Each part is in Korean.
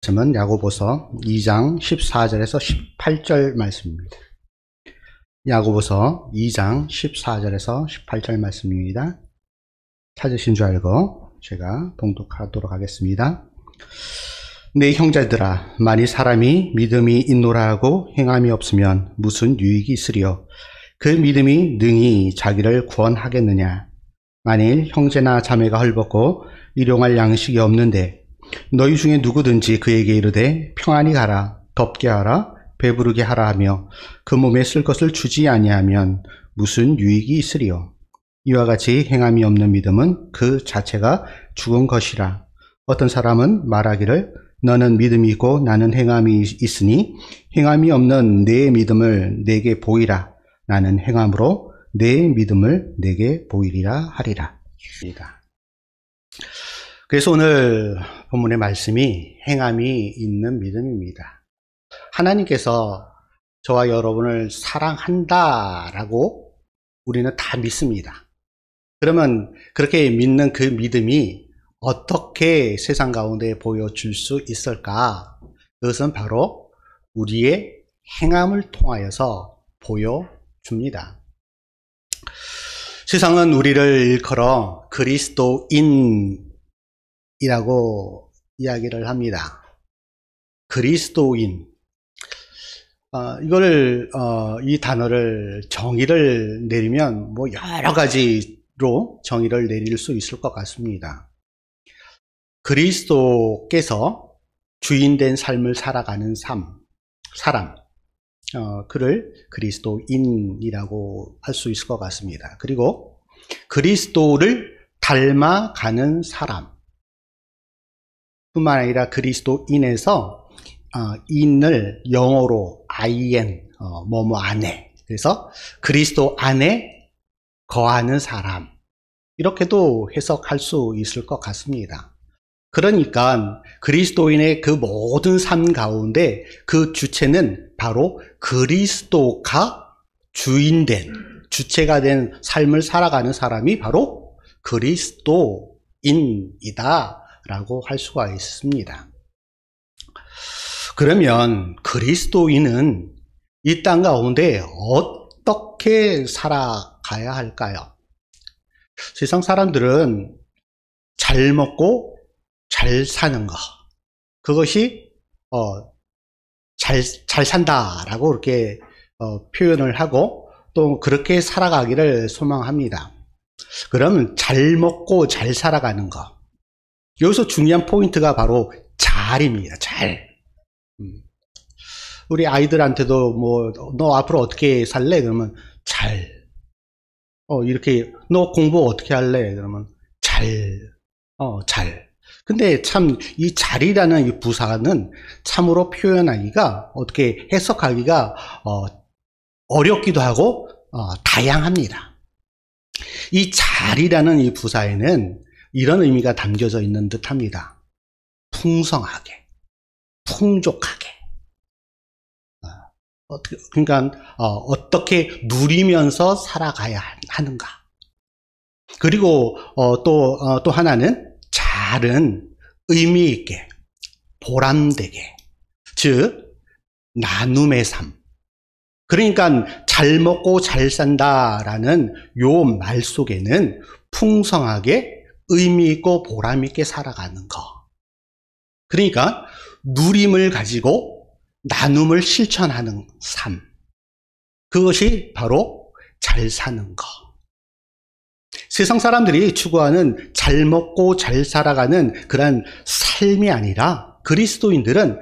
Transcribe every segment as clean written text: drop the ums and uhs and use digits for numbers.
말씀은 야고보서 2장 14절에서 18절 말씀입니다. 야고보서 2장 14절에서 18절 말씀입니다. 찾으신 줄 알고 제가 봉독하도록 하겠습니다. 내 형제들아, 만일 사람이 믿음이 있노라 하고 행함이 없으면 무슨 유익이 있으리요? 그 믿음이 능히 자기를 구원하겠느냐? 만일 형제나 자매가 헐벗고 일용할 양식이 없는데 너희 중에 누구든지 그에게 이르되 평안히 가라, 덥게 하라, 배부르게 하라 하며 그 몸에 쓸 것을 주지 아니하면 무슨 유익이 있으리요? 이와 같이 행함이 없는 믿음은 그 자체가 죽은 것이라. 어떤 사람은 말하기를 너는 믿음이 있고 나는 행함이 있으니 행함이 없는 내 믿음을 내게 보이라. 나는 행함으로 내 믿음을 내게 보이리라 하리라. 그래서 오늘 본문의 말씀이 행함이 있는 믿음입니다. 하나님께서 저와 여러분을 사랑한다라고 우리는 다 믿습니다. 그러면 그렇게 믿는 그 믿음이 어떻게 세상 가운데 보여줄 수 있을까? 그것은 바로 우리의 행함을 통하여서 보여줍니다. 세상은 우리를 일컬어 그리스도인이라고 이야기를 합니다. 그리스도인. 이 단어를 정의를 내리면 여러 가지로 정의를 내릴 수 있을 것 같습니다. 그리스도께서 주인된 삶을 살아가는 사람, 그를 그리스도인이라고 할 수 있을 것 같습니다. 그리고 그리스도를 닮아가는 사람, 뿐만 아니라 그리스도인에서 인을 영어로 in, 뭐뭐 안에, 그래서 그리스도 안에 거하는 사람, 이렇게도 해석할 수 있을 것 같습니다. 그러니까 그리스도인의 그 모든 삶 가운데 그 주체는 바로 그리스도가 주체가 된 삶을 살아가는 사람이 바로 그리스도인이다 라고 할 수가 있습니다. 그러면 그리스도인은 이 땅 가운데 어떻게 살아가야 할까요? 세상 사람들은 잘 먹고 잘 사는 것, 그것이 잘 산다라고 이렇게 표현을 하고 또 그렇게 살아가기를 소망합니다. 그러면 잘 먹고 잘 살아가는 것, 여기서 중요한 포인트가 바로 잘입니다. 잘. 우리 아이들한테도 너 앞으로 어떻게 살래? 그러면 잘. 이렇게 너 공부 어떻게 할래? 그러면 잘. 근데 참 이 잘이라는 이 부사는 참으로 표현하기가, 어떻게 해석하기가 어렵기도 하고 다양합니다. 이 잘이라는 이 부사에는 이런 의미가 담겨져 있는 듯합니다. 풍성하게, 풍족하게. 그러니까 어떻게 누리면서 살아가야 하는가. 그리고 또 하나는 잘은 의미 있게, 보람되게, 즉 나눔의 삶. 그러니까 잘 먹고 잘 산다라는 요 말 속에는 풍성하게 의미 있고 보람 있게 살아가는 거. 그러니까 누림을 가지고 나눔을 실천하는 삶. 그것이 바로 잘 사는 거. 세상 사람들이 추구하는 잘 먹고 잘 살아가는 그런 삶이 아니라 그리스도인들은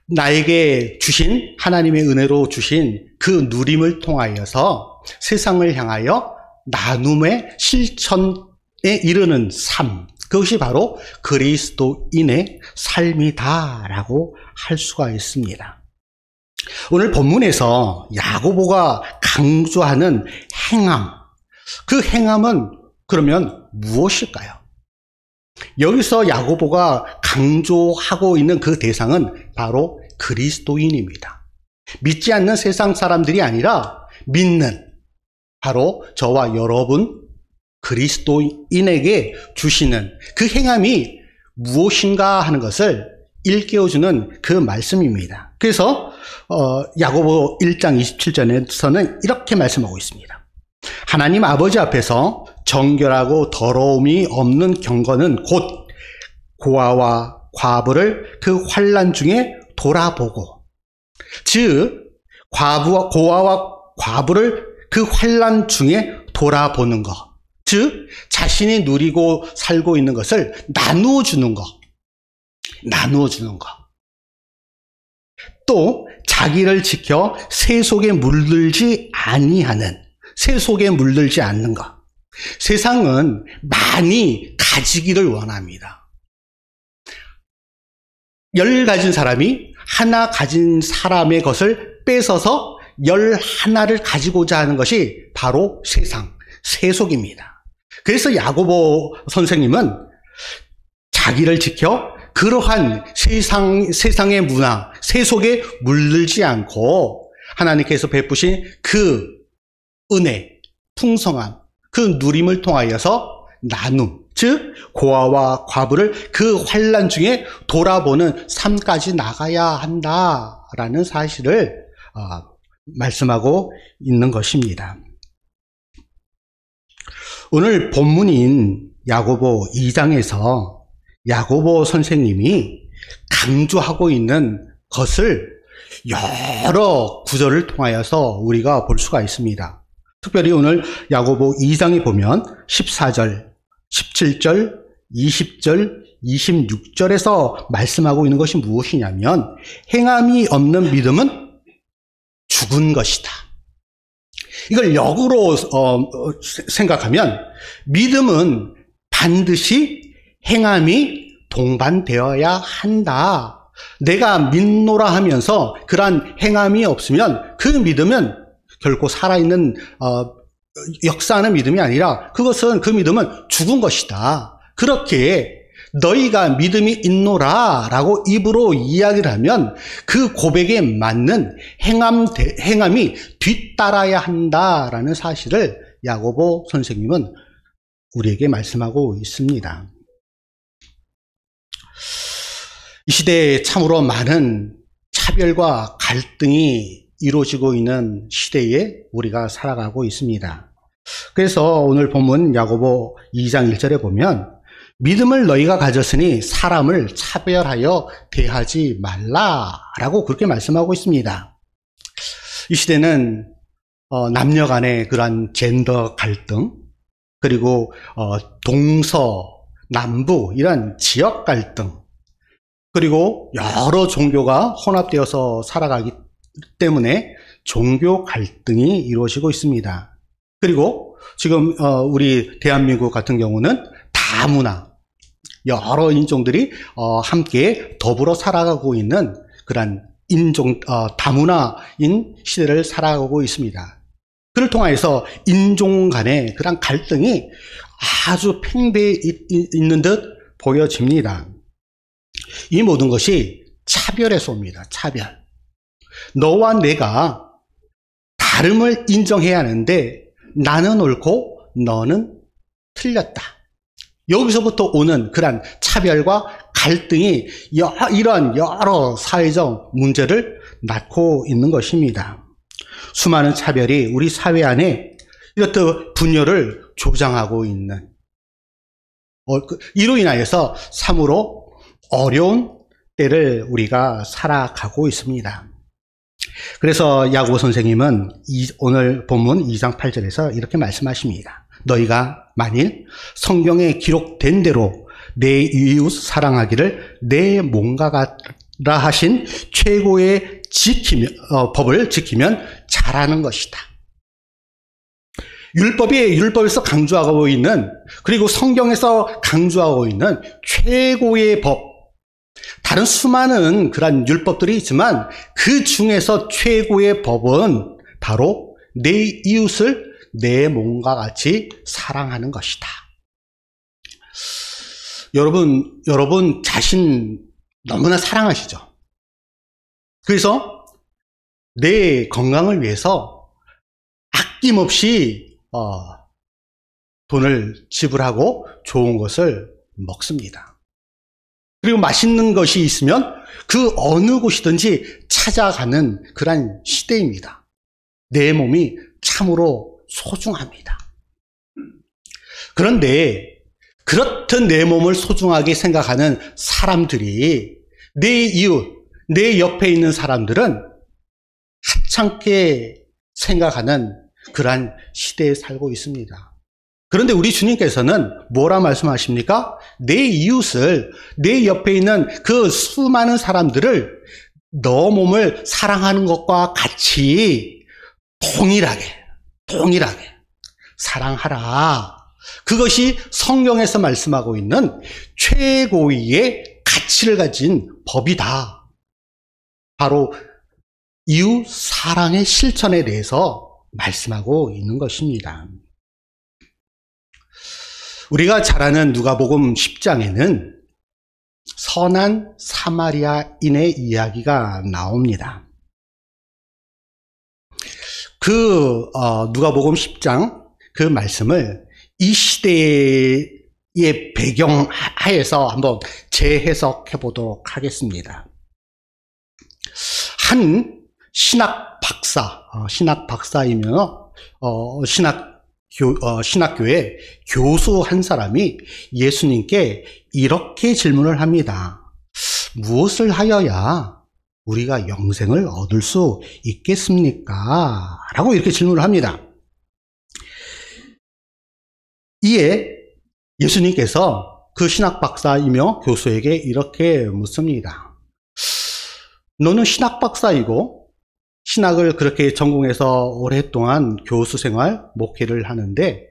나에게 주신, 하나님의 은혜로 주신 그 누림을 통하여서 세상을 향하여 나눔의 실천에 이르는 삶, 그것이 바로 그리스도인의 삶이다라고 할 수가 있습니다. 오늘 본문에서 야고보가 강조하는 행함, 그 행함은 그러면 무엇일까요? 여기서 야고보가 강조하고 있는 그 대상은 바로 그리스도인입니다. 믿지 않는 세상 사람들이 아니라 믿는, 바로 저와 여러분 그리스도인에게 주시는 그 행함이 무엇인가 하는 것을 일깨워주는 그 말씀입니다. 그래서 야고보 1장 27절에서는 이렇게 말씀하고 있습니다. 하나님 아버지 앞에서 정결하고 더러움이 없는 경건은 곧 고아와 과부를 그 환난 중에 돌아보고, 즉 고아와 과부를 그 환난 중에 돌아보는 것, 즉 자신이 누리고 살고 있는 것을 나누어 주는 것, 또 자기를 지켜 새 속에 물들지 않는 것. 세상은 많이 가지기를 원합니다. 10 가진 사람이 하나 가진 사람의 것을 뺏어서 11을 가지고자 하는 것이 바로 세속입니다. 그래서 야고보 선생님은 자기를 지켜 그러한 세상의 문화, 세속에 물들지 않고 하나님께서 베푸신 그 은혜, 풍성함, 그 누림을 통하여서 나눔, 즉 고아와 과부를 그 환난 중에 돌아보는 삶까지 나가야 한다라는 사실을 말씀하고 있는 것입니다. 오늘 본문인 야고보 2장에서 야고보 선생님이 강조하고 있는 것을 여러 구절을 통하여서 우리가 볼 수가 있습니다. 특별히 오늘 야고보 2장에 보면 14절, 17절, 20절, 26절에서 말씀하고 있는 것이 무엇이냐면 행함이 없는 믿음은 죽은 것이다. 이걸 역으로 생각하면 믿음은 반드시 행함이 동반되어야 한다. 내가 믿노라 하면서 그러한 행함이 없으면 그 믿음은 결코 살아있는 역사하는 믿음이 아니라 그 믿음은 죽은 것이다. 그렇게 너희가 믿음이 있노라 라고 입으로 이야기를 하면 그 고백에 맞는 행함이 뒤따라야 한다라는 사실을 야고보 선생님은 우리에게 말씀하고 있습니다. 이 시대에 참으로 많은 차별과 갈등이 이루어지고 있는 시대에 우리가 살아가고 있습니다. 그래서 오늘 본문 야고보 2장 1절에 보면 믿음을 너희가 가졌으니 사람을 차별하여 대하지 말라라고 그렇게 말씀하고 있습니다. 이 시대는 남녀 간의 그러한 젠더 갈등, 그리고 동서, 남부 이런 지역 갈등, 그리고 여러 종교가 혼합되어서 살아가기 때문에 종교 갈등이 이루어지고 있습니다. 그리고 지금 우리 대한민국 같은 경우는 다문화, 여러 인종들이 함께 더불어 살아가고 있는 그런 다문화인 시대를 살아가고 있습니다. 그를 통해서 인종 간의 그런 갈등이 아주 팽배해 있는 듯 보여집니다. 이 모든 것이 차별에서 옵니다. 차별. 너와 내가 다름을 인정해야 하는데 나는 옳고 너는 틀렸다. 여기서부터 오는 그런 차별과 갈등이 이러한 여러 사회적 문제를 낳고 있는 것입니다. 수많은 차별이 우리 사회 안에 이렇듯 분열을 조장하고 있는, 이로 인하여서 참으로 어려운 때를 우리가 살아가고 있습니다. 그래서 야고보 선생님은 오늘 본문 2장 8절에서 이렇게 말씀하십니다. 너희가 만일 성경에 기록된 대로 내 이웃 사랑하기를 내 몸과 같라 하신 최고의 법을 지키면 잘하는 것이다. 율법에서 강조하고 있는, 그리고 성경에서 강조하고 있는 최고의 법, 다른 수많은 그런 율법들이 있지만 그 중에서 최고의 법은 바로 내 이웃을 내 몸과 같이 사랑하는 것이다. 여러분 자신 너무나 사랑하시죠? 그래서 내 건강을 위해서 아낌없이 돈을 지불하고 좋은 것을 먹습니다. 그리고 맛있는 것이 있으면 그 어느 곳이든지 찾아가는 그런 시대입니다. 내 몸이 참으로 소중합니다. 그런데 그렇듯 내 몸을 소중하게 생각하는 사람들이 내 이웃, 내 옆에 있는 사람들은 하찮게 생각하는 그러한 시대에 살고 있습니다. 그런데 우리 주님께서는 뭐라 말씀하십니까? 내 이웃을, 내 옆에 있는 그 수많은 사람들을 너 몸을 사랑하는 것과 같이 동일하게 사랑하라. 그것이 성경에서 말씀하고 있는 최고위의 가치를 가진 법이다. 바로 이웃 사랑의 실천에 대해서 말씀하고 있는 것입니다. 우리가 잘 아는 누가복음 10장에는 선한 사마리아인의 이야기가 나옵니다. 누가복음 10장 그 말씀을 이 시대의 배경 하에서 한번 재해석해 보도록 하겠습니다. 한 신학 박사이면 신학교의 교수 한 사람이 예수님께 이렇게 질문을 합니다. 무엇을 하여야 우리가 영생을 얻을 수 있겠습니까? 라고 이렇게 질문을 합니다. 이에 예수님께서 그 신학 박사이며 교수에게 이렇게 묻습니다. 너는 신학 박사이고 신학을 그렇게 전공해서 오랫동안 교수 생활, 목회를 하는데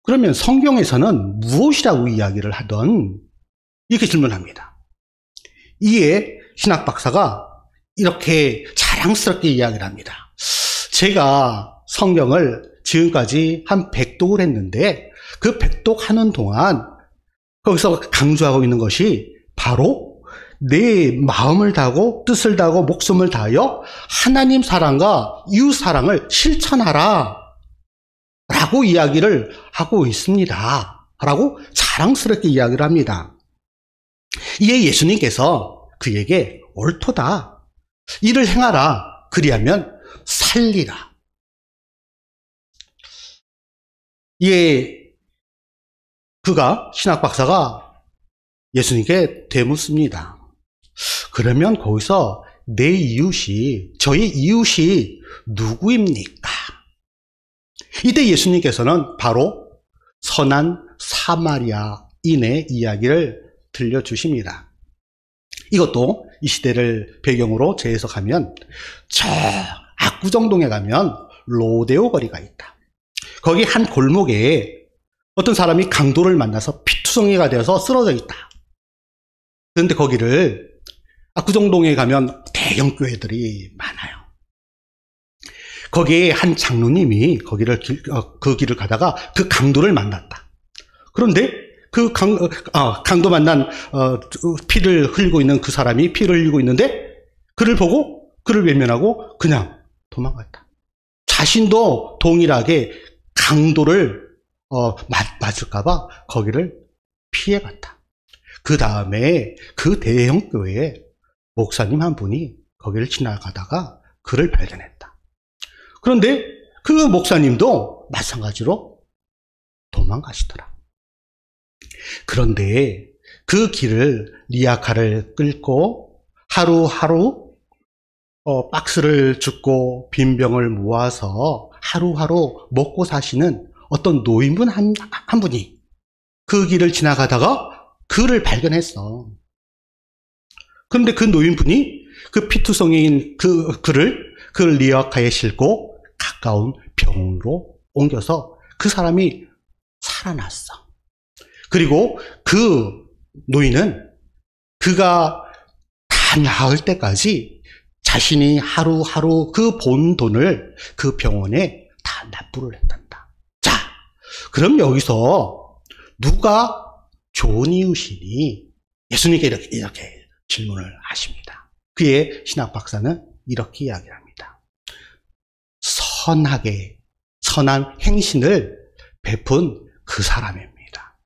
그러면 성경에서는 무엇이라고 이야기를 하던? 이렇게 질문합니다. 이에 신학 박사가 이렇게 자랑스럽게 이야기를 합니다. 제가 성경을 지금까지 한 100독을 했는데 그 100독 하는 동안 거기서 강조하고 있는 것이 바로 내 마음을 다하고 뜻을 다하고 목숨을 다하여 하나님 사랑과 이웃 사랑을 실천하라 라고 이야기를 하고 있습니다. 라고 자랑스럽게 이야기를 합니다. 이에 예수님께서 그에게 옳도다. 이를 행하라. 그리하면 살리라. 이에 신학 박사가 예수님께 되묻습니다. 그러면 거기서 저의 이웃이 누구입니까? 이때 예수님께서는 바로 선한 사마리아인의 이야기를 들려주십니다. 이것도 이 시대를 배경으로 재해석하면 저 압구정동에 가면 로데오 거리가 있다. 거기 한 골목에 어떤 사람이 강도를 만나서 피투성이가 되어서 쓰러져 있다. 그런데 거기를 압구정동에 가면 대형 교회들이 많아요. 거기에 한 장로님이 그 길을 가다가 그 강도를 만났다. 그런데 그 강도 만난 피를 흘리고 있는 그 사람이 피를 흘리고 있는데 그를 보고 그를 외면하고 그냥 도망갔다. 자신도 동일하게 강도를 맞을까봐 거기를 피해갔다. 그 다음에 그 대형 교회에 목사님 한 분이 거기를 지나가다가 그를 발견했다. 그런데 그 목사님도 마찬가지로 도망가시더라. 그런데 그 길을 리아카를 끌고 하루하루 박스를 줍고 빈병을 모아서 하루하루 먹고 사시는 어떤 노인분 한 분이 그 길을 지나가다가 그를 발견했어. 그런데 그 노인분이 그 피투성이인 그를 리어카에 싣고 가까운 병원으로 옮겨서 그 사람이 살아났어. 그리고 그 노인은 그가 다 나을 때까지 자신이 하루하루 그 본 돈을 그 병원에 다 납부를 했단다. 자, 그럼 여기서 누가 좋은 이웃이니? 예수님께 이렇게 질문을 하십니다. 그의 신학 박사는 이렇게 이야기를 합니다. 선한 행신을 베푼 그 사람입니다.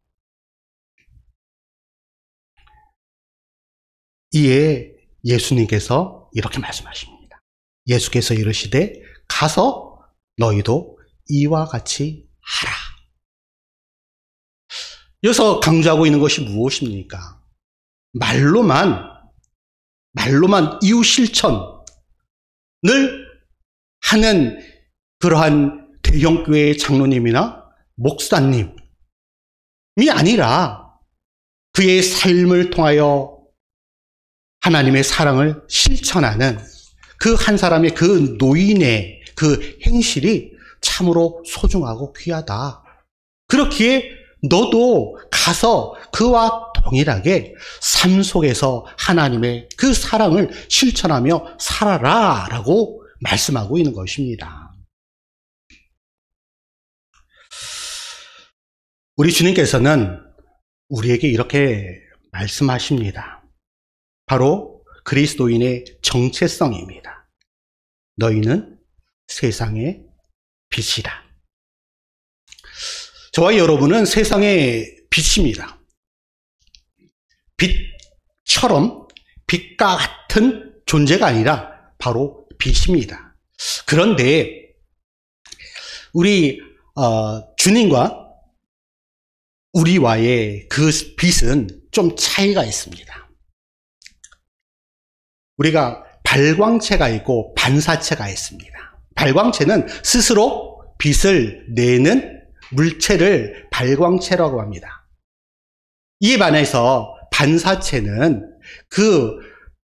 이에 예수님께서 이렇게 말씀하십니다. 예수께서 이르시되 가서 너희도 이와 같이 하라. 여기서 강조하고 있는 것이 무엇입니까? 말로만 이웃 실천을 하는 그러한 대형교회의 장로님이나 목사님이 아니라 그의 삶을 통하여 하나님의 사랑을 실천하는 그 한 사람의 그 노인의 그 행실이 참으로 소중하고 귀하다. 그렇기에 너도 가서 그와 동일하게 삶 속에서 하나님의 그 사랑을 실천하며 살아라 라고 말씀하고 있는 것입니다. 우리 주님께서는 우리에게 이렇게 말씀하십니다. 바로 그리스도인의 정체성입니다. 너희는 세상의 빛이다. 저와 여러분은 세상의 빛입니다. 빛처럼 빛과 같은 존재가 아니라 바로 빛입니다. 그런데 우리 주님과 우리와의 그 빛은 좀 차이가 있습니다. 우리가 발광체가 있고 반사체가 있습니다. 발광체는 스스로 빛을 내는 물체를 발광체라고 합니다. 이에 반해서 반사체는 그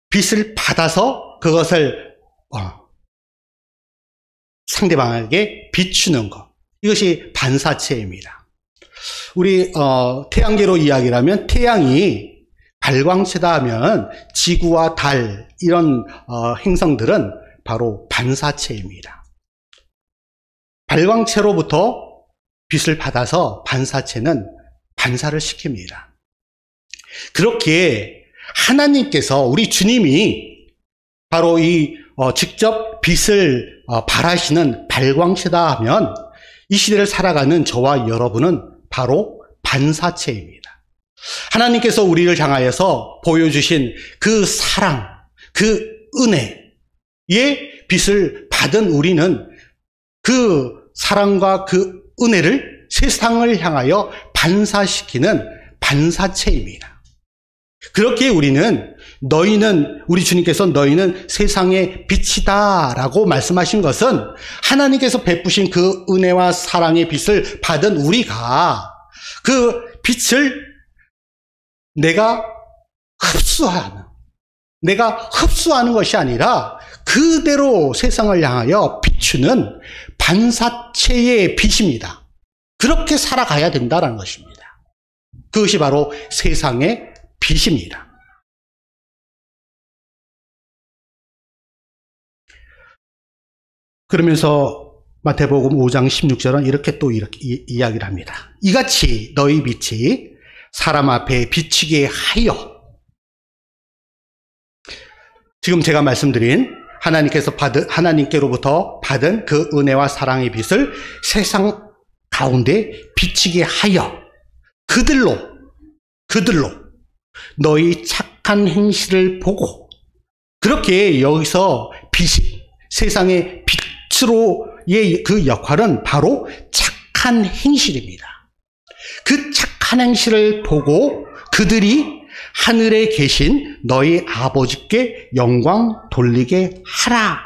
빛을 받아서 그것을 상대방에게 비추는 것. 이것이 반사체입니다. 우리 태양계로 이야기를 하면 태양이 발광체다 하면 지구와 달 이런 행성들은 바로 반사체입니다. 발광체로부터 빛을 받아서 반사체는 반사를 시킵니다. 그렇게 하나님께서 우리 주님이 바로 이 직접 빛을 발하시는 발광체다 하면 이 시대를 살아가는 저와 여러분은 바로 반사체입니다. 하나님께서 우리를 향하여서 보여주신 그 사랑, 그 은혜의 빛을 받은 우리는 그 사랑과 그 은혜를 세상을 향하여 반사시키는 반사체입니다. 그렇기에 우리 주님께서 너희는 세상의 빛이다 라고 말씀하신 것은 하나님께서 베푸신 그 은혜와 사랑의 빛을 받은 우리가 그 빛을 내가 흡수하는 것이 아니라 그대로 세상을 향하여 비추는 반사체의 빛입니다. 그렇게 살아가야 된다는 것입니다. 그것이 바로 세상의 빛입니다. 그러면서 마태복음 5장 16절은 이렇게 이야기를 합니다. 이같이 너희 빛이 사람 앞에 비치게 하여, 지금 제가 말씀드린 하나님께로부터 받은 그 은혜와 사랑의 빛을 세상 가운데 비치게 하여 그들로 너희 착한 행실을 보고, 그렇게 여기서 빛이 세상의 빛으로의 그 역할은 바로 착한 행실입니다. 그 착한 행실을 보고 그들이 하늘에 계신 너희 아버지께 영광 돌리게 하라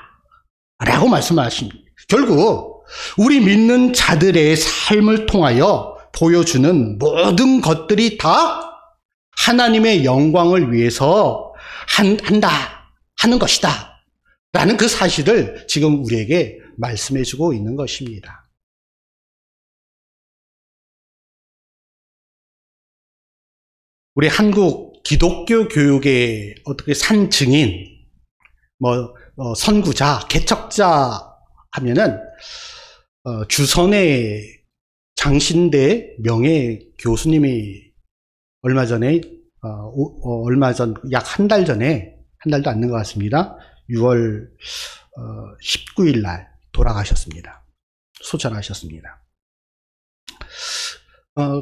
라고 말씀하십니다. 결국 우리 믿는 자들의 삶을 통하여 보여주는 모든 것들이 다 하나님의 영광을 위해서 하는 것이다 라는 그 사실을 지금 우리에게 말씀해 주고 있는 것입니다. 우리 한국 기독교 교육의 어떻게 산 증인, 선구자, 개척자 하면은, 주선의 장신대 명예 교수님이 얼마 전, 약 한 달 전에, 한 달도 안 된 것 같습니다. 6월 19일 날 돌아가셨습니다. 소천하셨습니다.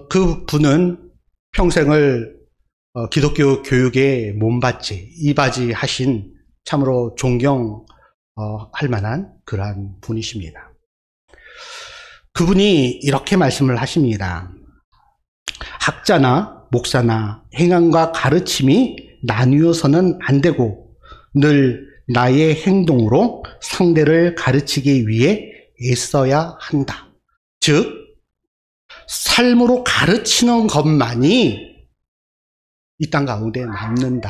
그 분은 평생을 기독교 교육의 몸받지, 이바지 하신 참으로 존경할 만한 그러한 분이십니다. 그분이 이렇게 말씀을 하십니다. 학자나 목사나 행함과 가르침이 나뉘어서는 안 되고 늘 나의 행동으로 상대를 가르치기 위해 애써야 한다. 즉, 삶으로 가르치는 것만이 이 땅 가운데 남는다.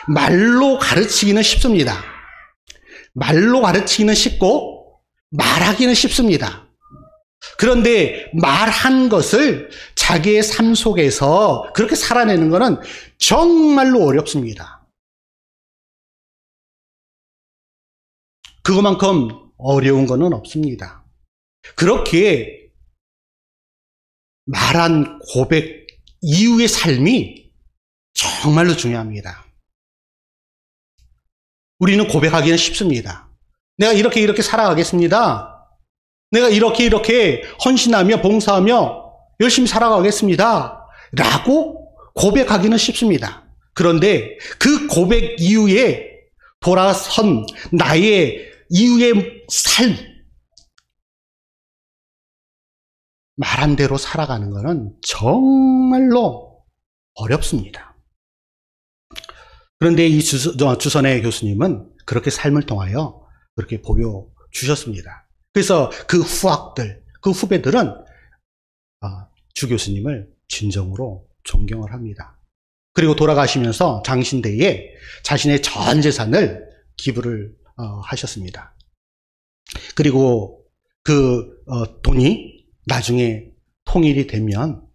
말로 가르치기는 쉽습니다. 말로 가르치기는 쉽고 말하기는 쉽습니다. 그런데 말한 것을 자기의 삶 속에서 그렇게 살아내는 것은 정말로 어렵습니다. 그것만큼 어려운 것은 없습니다. 그렇기에 말한 고백 이후의 삶이 정말로 중요합니다. 우리는 고백하기는 쉽습니다. 내가 이렇게 살아가겠습니다. 내가 이렇게 헌신하며 봉사하며 열심히 살아가겠습니다. 라고 고백하기는 쉽습니다. 그런데 그 고백 이후에 돌아선 나의 이후의 삶, 말한 대로 살아가는 것은 정말로 어렵습니다. 그런데 이 주선의 교수님은 그렇게 삶을 통하여 그렇게 보여주셨습니다. 그래서 그 후학들, 그 후배들은 주 교수님을 진정으로 존경을 합니다. 그리고 돌아가시면서 장신대에 자신의 전 재산을 기부를 하셨습니다. 그리고 그 돈이 나중에 통일이 되면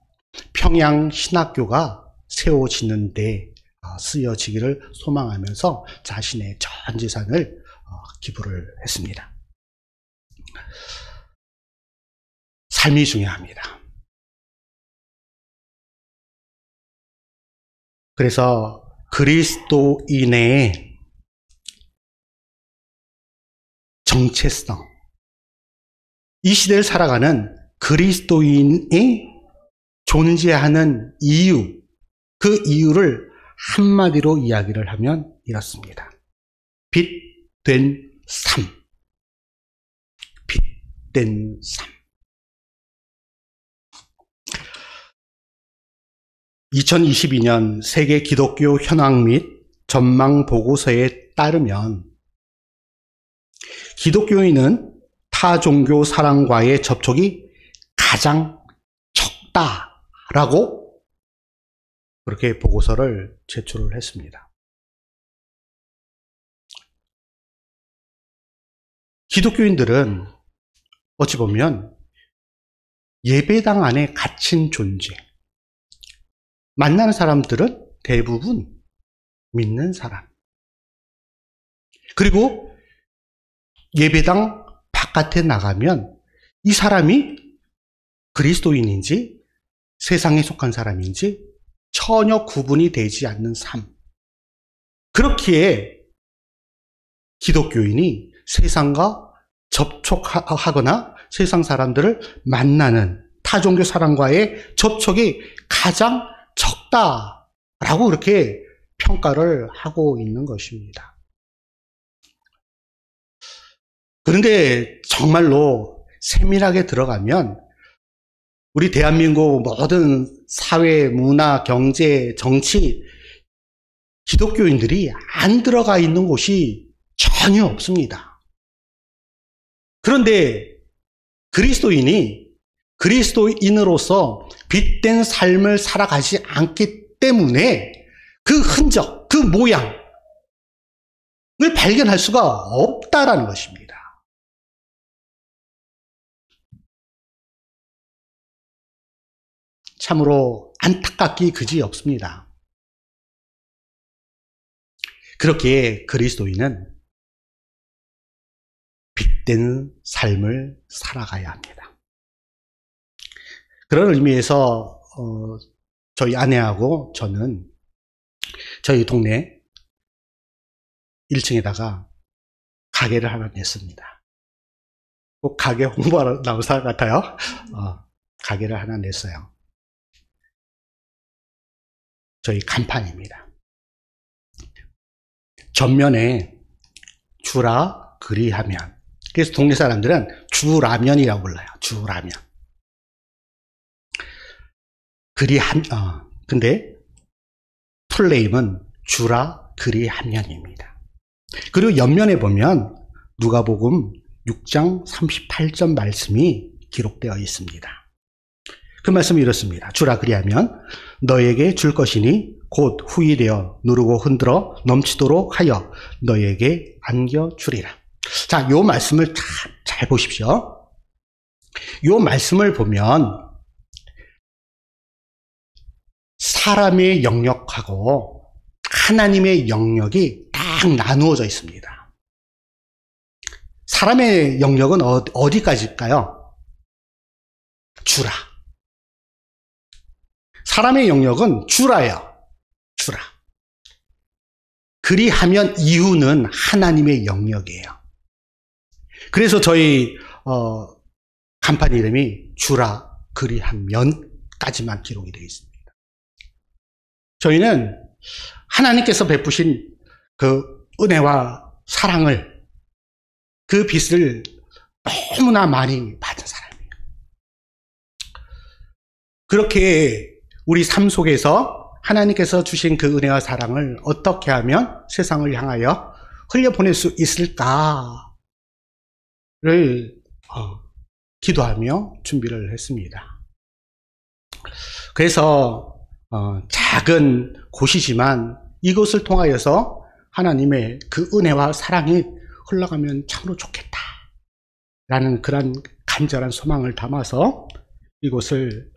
평양 신학교가 세워지는데 쓰여지기를 소망하면서 자신의 전 재산을 기부를 했습니다. 삶이 중요합니다. 그래서 그리스도인의 정체성, 이 시대를 살아가는 그리스도인이 존재하는 이유, 그 이유를 한마디로 이야기를 하면 이렇습니다. 빛된 삶. 빛된 삶. 2022년 세계 기독교 현황 및 전망 보고서에 따르면 기독교인은 타 종교 사람과의 접촉이 가장 적다라고 그렇게 보고서를 제출을 했습니다. 기독교인들은 어찌 보면 예배당 안에 갇힌 존재, 만나는 사람들은 대부분 믿는 사람, 그리고 예배당 바깥에 나가면 이 사람이 그리스도인인지 세상에 속한 사람인지 전혀 구분이 되지 않는 삶. 그렇기에 기독교인이 세상과 접촉하거나 세상 사람들을 만나는 타종교 사람과의 접촉이 가장 적다라고 그렇게 평가를 하고 있는 것입니다. 그런데 정말로 세밀하게 들어가면 우리 대한민국 모든 사회, 문화, 경제, 정치, 기독교인들이 안 들어가 있는 곳이 전혀 없습니다. 그런데 그리스도인으로서 빛된 삶을 살아가지 않기 때문에 그 흔적, 그 모양을 발견할 수가 없다라는 것입니다. 참으로 안타깝기 그지 없습니다. 그렇게 그리스도인은 빛된 삶을 살아가야 합니다. 그런 의미에서 저희 아내하고 저는 저희 동네 1층에다가 가게를 하나 냈습니다. 꼭 가게 홍보하러 나온 사람 같아요. 가게를 하나 냈어요. 저희 간판입니다. 전면에 주라 그리하면. 그래서 동네 사람들은 주라면이라고 불러요. 주라면. 근데 풀네임은 주라 그리하면입니다. 그리고 옆면에 보면 누가복음 6장 38절 말씀이 기록되어 있습니다. 그 말씀이 이렇습니다. 주라 그리하면 너에게 줄 것이니 곧 후히 되어 누르고 흔들어 넘치도록 하여 너에게 안겨주리라. 자, 요 말씀을 잘 보십시오. 요 말씀을 보면 사람의 영역하고 하나님의 영역이 딱 나누어져 있습니다. 사람의 영역은 어디까지일까요? 주라. 사람의 영역은 주라예요. 주라. 그리하면 이유는 하나님의 영역이에요. 그래서 저희 간판 이름이 주라 그리하면까지만 기록이 되어 있습니다. 저희는 하나님께서 베푸신 그 은혜와 사랑을, 그 빛을 너무나 많이 받은 사람이에요. 그렇게 우리 삶 속에서 하나님께서 주신 그 은혜와 사랑을 어떻게 하면 세상을 향하여 흘려보낼 수 있을까를 기도하며 준비를 했습니다. 그래서 작은 곳이지만 이곳을 통하여서 하나님의 그 은혜와 사랑이 흘러가면 참으로 좋겠다 라는 그런 간절한 소망을 담아서 이곳을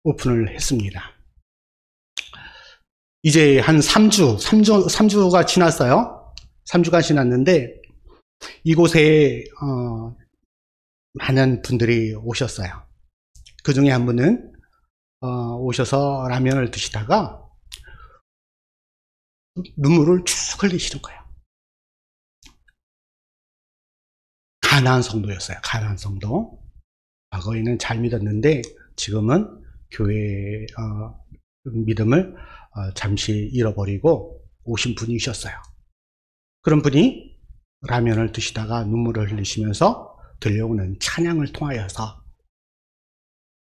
오픈을 했습니다. 이제 한 3주가 지났어요. 3주가 지났는데 이곳에 많은 분들이 오셨어요. 그 중에 한 분은 오셔서 라면을 드시다가 눈물을 쭉 흘리시는 거예요. 가나안 성도였어요. 가나안 성도. 과거에는 잘 믿었는데 지금은 교회 믿음을 잠시 잃어버리고 오신 분이셨어요. 그런 분이 라면을 드시다가 눈물을 흘리시면서 들려오는 찬양을 통하여서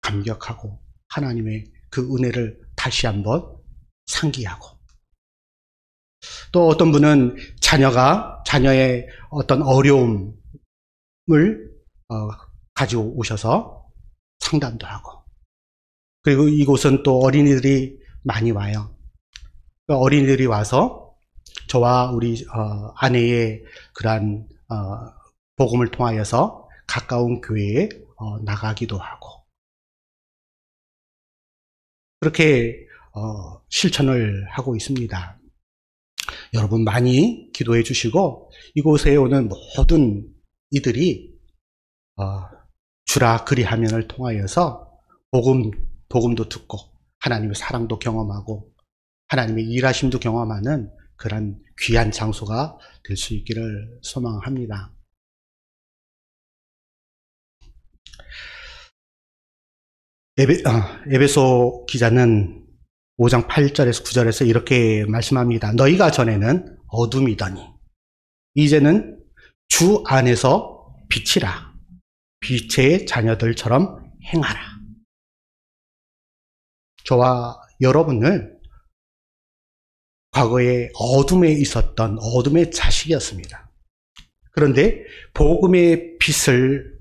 감격하고 하나님의 그 은혜를 다시 한번 상기하고, 또 어떤 분은 자녀의 어떤 어려움을 가지고 오셔서 상담도 하고, 그리고 이곳은 또 어린이들이 많이 와요. 어린이들이 와서 저와 우리 아내의 그러한 복음을 통하여서 가까운 교회에 나가기도 하고, 그렇게 실천을 하고 있습니다. 여러분 많이 기도해 주시고 이곳에 오는 모든 이들이 주라 그리하면을 통하여서 복음도 듣고 하나님의 사랑도 경험하고 하나님의 일하심도 경험하는 그런 귀한 장소가 될 수 있기를 소망합니다. 에베소 기자는 5장 8절에서 9절에서 이렇게 말씀합니다. 너희가 전에는 어둠이더니 이제는 주 안에서 빛이라. 빛의 자녀들처럼 행하라. 저와 여러분을 과거에 어둠에 있었던 어둠의 자식이었습니다. 그런데 복음의 빛을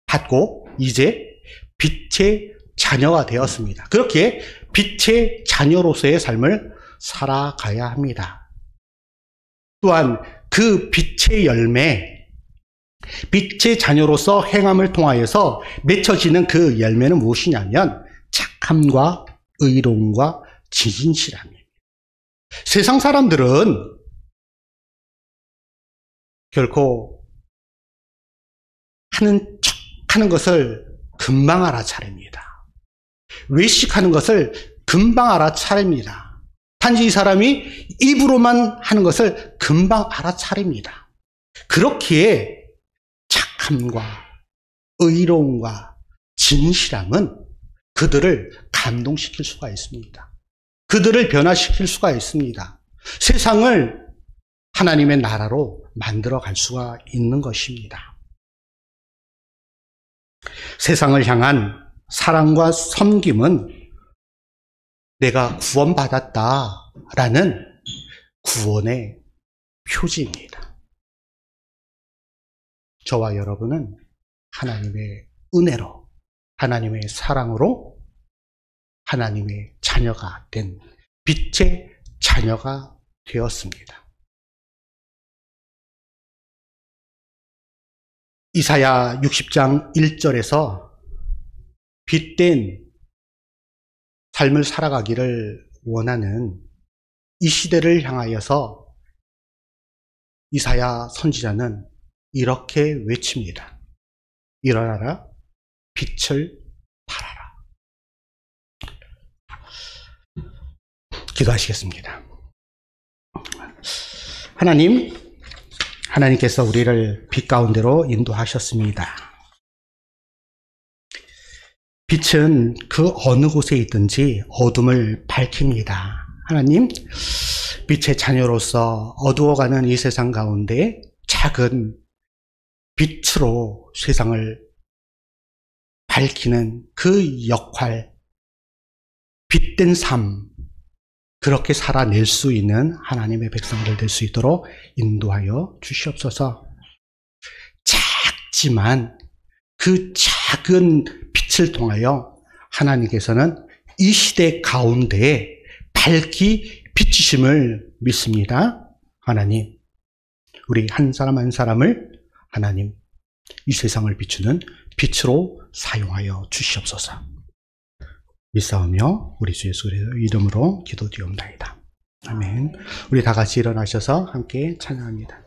받고 이제 빛의 자녀가 되었습니다. 그렇게 빛의 자녀로서의 삶을 살아가야 합니다. 또한 그 빛의 열매, 빛의 자녀로서 행함을 통하여서 맺혀지는 그 열매는 무엇이냐면 착함과 의로움과 진실함입니다. 세상 사람들은 결코 하는 척하는 것을 금방 알아차립니다. 외식하는 것을 금방 알아차립니다. 단지 이 사람이 입으로만 하는 것을 금방 알아차립니다. 그렇기에 착함과 의로움과 진실함은 그들을 감동시킬 수가 있습니다. 그들을 변화시킬 수가 있습니다. 세상을 하나님의 나라로 만들어 갈 수가 있는 것입니다. 세상을 향한 사랑과 섬김은 내가 구원받았다라는 구원의 표지입니다. 저와 여러분은 하나님의 은혜로, 하나님의 사랑으로 하나님의 자녀가 된 빛의 자녀가 되었습니다. 이사야 60장 1절에서 빛된 삶을 살아가기를 원하는 이 시대를 향하여서 이사야 선지자는 이렇게 외칩니다. 일어나라, 빛을 발하라. 기도하시겠습니다. 하나님께서 우리를 빛 가운데로 인도하셨습니다. 빛은 그 어느 곳에 있든지 어둠을 밝힙니다. 하나님, 빛의 자녀로서 어두워가는 이 세상 가운데 작은 빛으로 세상을 밝히는 그 역할, 빛된 삶, 그렇게 살아낼 수 있는 하나님의 백성들 될 수 있도록 인도하여 주시옵소서. 작지만 그 작은 빛을 통하여 하나님께서는 이 시대 가운데에 밝히 비치심을 믿습니다. 하나님, 우리 한 사람 한 사람을 하나님, 이 세상을 비추는 빛으로 사용하여 주시옵소서. 믿사오며 우리 주 예수 그리스도의 이름으로 기도드리옵나이다. 아멘. 우리 다 같이 일어나셔서 함께 찬양합니다.